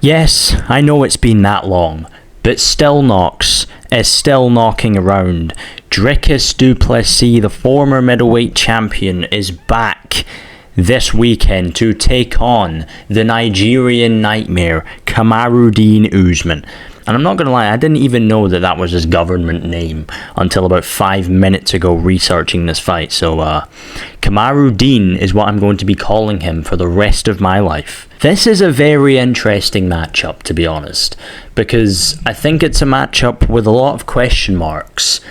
Yes, I know it's been that long, but still knocks is still knocking around. Dricus du Plessis, the former middleweight champion, is back this weekend to take on the Nigerian nightmare, Kamaruddin Usman. And I'm not going to lie, I didn't even know that was his government name until about 5 minutes ago researching this fight. So, Kamaruddin is what I'm going to be calling him for the rest of my life. This is a very interesting matchup, to be honest, because I think it's a matchup with a lot of question marks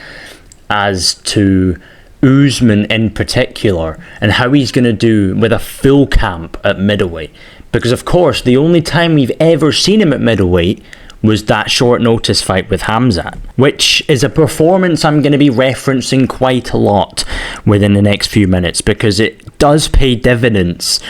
as to Usman in particular and how he's going to do with a full camp at middleweight. Because, of course, the only time we've ever seen him at middleweight was that short notice fight with Khamzat, which is a performance I'm going to be referencing quite a lot within the next few minutes because it does pay dividends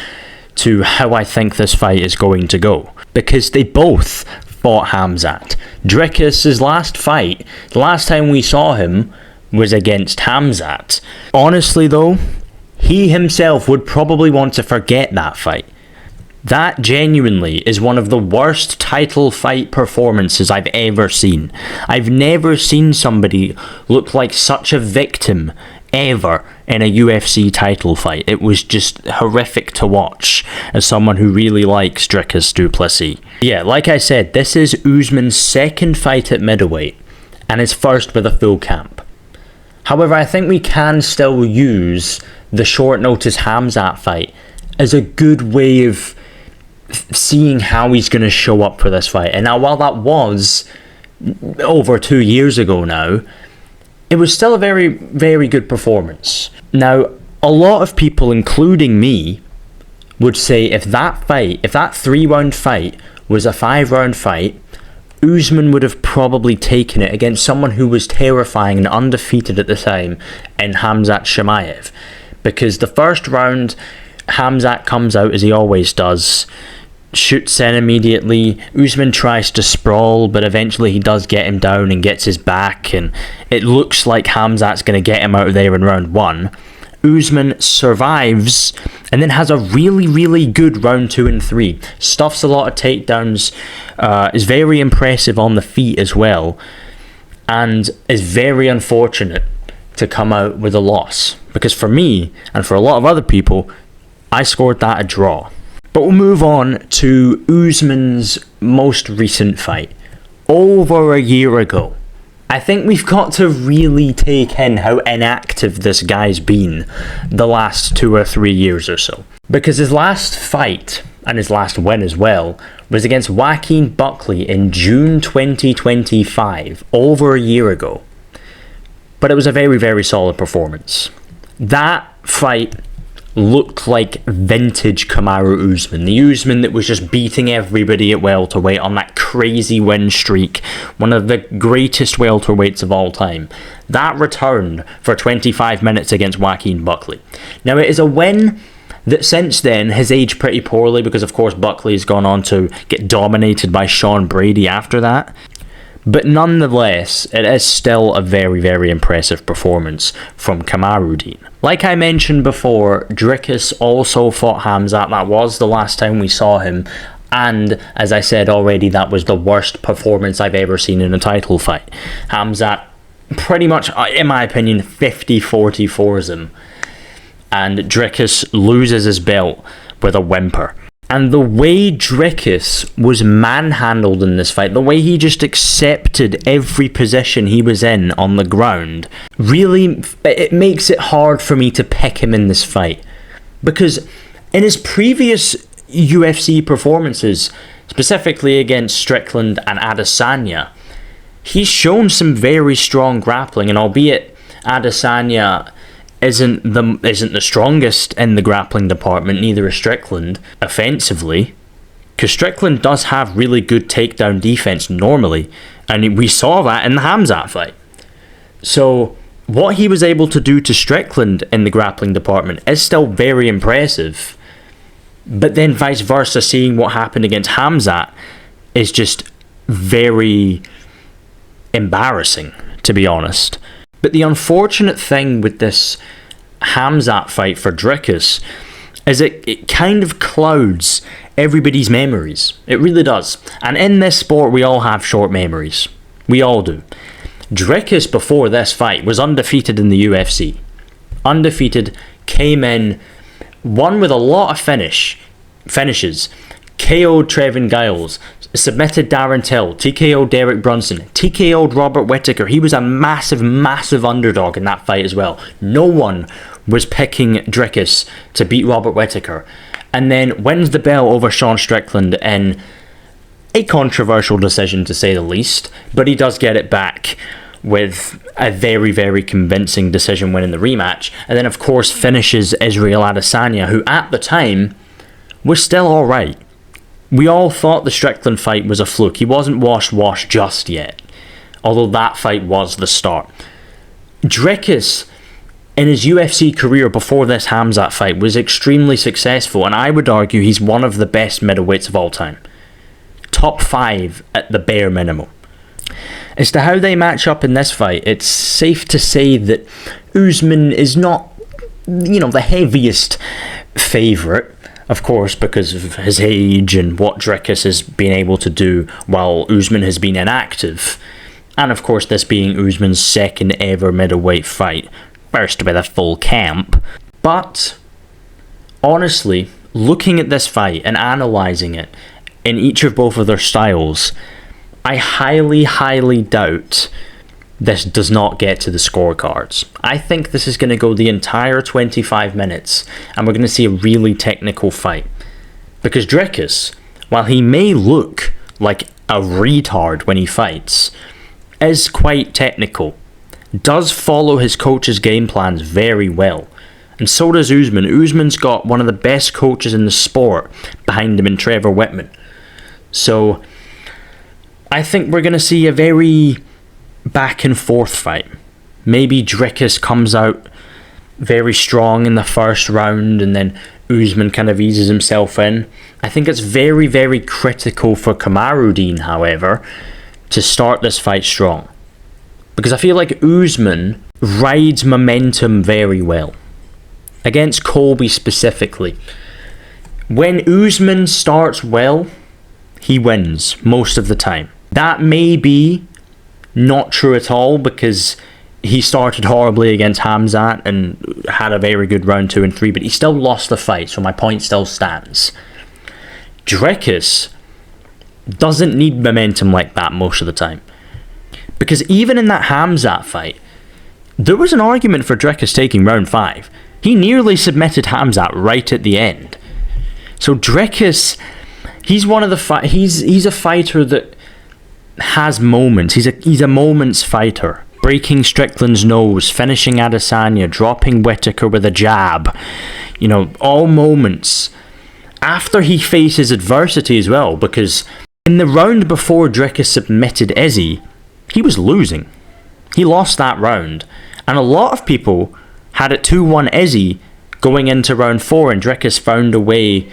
to how I think this fight is going to go. Because they both fought Khamzat. Dricus' last fight, the last time we saw him, was against Khamzat. Honestly though, he himself would probably want to forget that fight. That genuinely is one of the worst title fight performances I've ever seen. I've never seen somebody look like such a victim ever in a UFC title fight. It was just horrific to watch as someone who really likes Dricus du Plessis. Yeah, like I said, this is Usman's second fight at middleweight and his first with a full camp. However, I think we can still use the short notice Khamzat fight as a good way of seeing how he's going to show up for this fight. And now, while that was over 2 years ago now, it was still a very, very good performance. Now, a lot of people, including me, would say if that 3-round fight was a 5-round fight, Usman would have probably taken it against someone who was terrifying and undefeated at the time in Khamzat Chimaev. Because the first round, Khamzat comes out as he always does, shoots in immediately. Usman tries to sprawl, but eventually he does get him down and gets his back, and it looks like Khamzat's going to get him out of there in round 1. Usman survives and then has a really, really good round 2 and 3. Stuffs a lot of takedowns, is very impressive on the feet as well, and is very unfortunate to come out with a loss. Because for me, and for a lot of other people, I scored that a draw. But we'll move on to Usman's most recent fight, over a year ago. I think we've got to really take in how inactive this guy's been the last 2 or 3 years or so. Because his last fight, and his last win as well, was against Joaquin Buckley in June 2025, over a year ago. But it was a very, very solid performance. That fight looked like vintage Kamaru Usman. The Usman that was just beating everybody at welterweight on that crazy win streak. One of the greatest welterweights of all time. That returned for 25 minutes against Joaquin Buckley. Now, it is a win that since then has aged pretty poorly because, of course, Buckley's gone on to get dominated by Sean Brady after that. But nonetheless, it is still a very, very impressive performance from Kamaruddin. Like I mentioned before, Dricus also fought Khamzat. That was the last time we saw him. And, as I said already, that was the worst performance I've ever seen in a title fight. Khamzat pretty much, in my opinion, 50-44s him. And Dricus loses his belt with a whimper. And the way Dricus was manhandled in this fight, the way he just accepted every position he was in on the ground, really, it makes it hard for me to pick him in this fight. Because in his previous UFC performances, specifically against Strickland and Adesanya, he's shown some very strong grappling, and albeit Adesanya isn't the strongest in the grappling department, neither is Strickland offensively, because Strickland does have really good takedown defense normally, and we saw that in the Khamzat fight. So what he was able to do to Strickland in the grappling department is still very impressive, but then vice versa, seeing what happened against Khamzat is just very embarrassing, to be honest. But the unfortunate thing with this Khamzat fight for Dricus is it kind of clouds everybody's memories. It really does. And in this sport, we all have short memories. We all do. Dricus, before this fight, was undefeated in the UFC. Undefeated, came in, won with a lot of finishes. KO'd Trevin Giles, submitted Darren Till, TKO'd Derek Brunson, TKO'd Robert Whittaker. He was a massive, massive underdog in that fight as well. No one was picking Dricus to beat Robert Whittaker. And then wins the belt over Sean Strickland in a controversial decision, to say the least. But he does get it back with a very, very convincing decision win in the rematch. And then, of course, finishes Israel Adesanya, who at the time was still alright. We all thought the Strickland fight was a fluke. He wasn't washed just yet, although that fight was the start. Dricus, in his UFC career before this Khamzat fight, was extremely successful, and I would argue he's one of the best middleweights of all time. Top 5 at the bare minimum. As to how they match up in this fight, it's safe to say that Usman is not, the heaviest favourite. Of course, because of his age and what Dricus has been able to do while Usman has been inactive. And of course, this being Usman's second ever middleweight fight. First with a full camp. But, honestly, looking at this fight and analysing it in each of both of their styles, I highly, highly doubt this does not get to the scorecards. I think this is going to go the entire 25 minutes and we're going to see a really technical fight. Because Dricus, while he may look like a retard when he fights, is quite technical, does follow his coach's game plans very well. And so does Usman. Usman's got one of the best coaches in the sport behind him in Trevor Whitman. So I think we're going to see a very back and forth fight. Maybe Dricus comes out very strong in the first round and then Usman kind of eases himself in. I think it's very, very critical for Kamaruddin, however, to start this fight strong. Because I feel like Usman rides momentum very well. Against Colby specifically. When Usman starts well, he wins most of the time. That may be not true at all, because he started horribly against Khamzat and had a very good round 2 and 3, but he still lost the fight, so my point still stands. Dricus doesn't need momentum like that most of the time. Because even in that Khamzat fight, there was an argument for Dricus taking round 5. He nearly submitted Khamzat right at the end. So Dricus, he's one of the he's a fighter that has moments. He's a moments fighter. Breaking Strickland's nose, finishing Adesanya, dropping Whittaker with a jab. All moments. After he faces adversity as well, because in the round before Dricus submitted Izzy, he was losing. He lost that round. And a lot of people had it 2-1 Izzy going into round 4, and Dricus found a way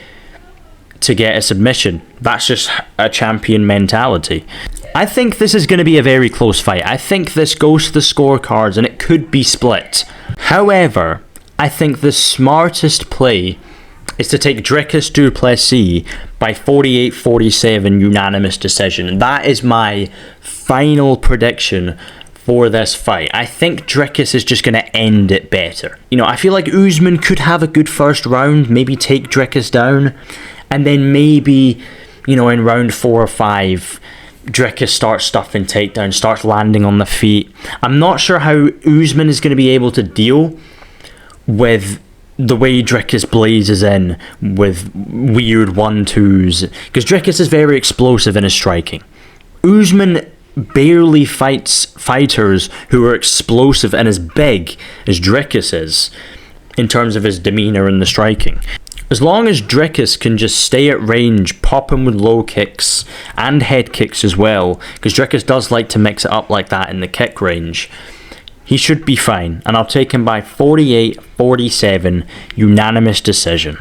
to get a submission. That's just a champion mentality. I think this is going to be a very close fight. I think this goes to the scorecards and it could be split. However, I think the smartest play is to take Dricus du Plessis by 48-47 unanimous decision. And that is my final prediction for this fight. I think Dricus is just going to end it better. I feel like Usman could have a good first round, maybe take Dricus down, and then maybe, in round 4 or 5, Dricus starts stuffing takedowns, starts landing on the feet. I'm not sure how Usman is going to be able to deal with the way Dricus blazes in with weird 1-2s, because Dricus is very explosive in his striking. Usman barely fights fighters who are explosive and as big as Dricus is in terms of his demeanour in the striking. As long as Dricus can just stay at range, pop him with low kicks and head kicks as well, because Dricus does like to mix it up like that in the kick range, he should be fine. And I'll take him by 48-47 unanimous decision.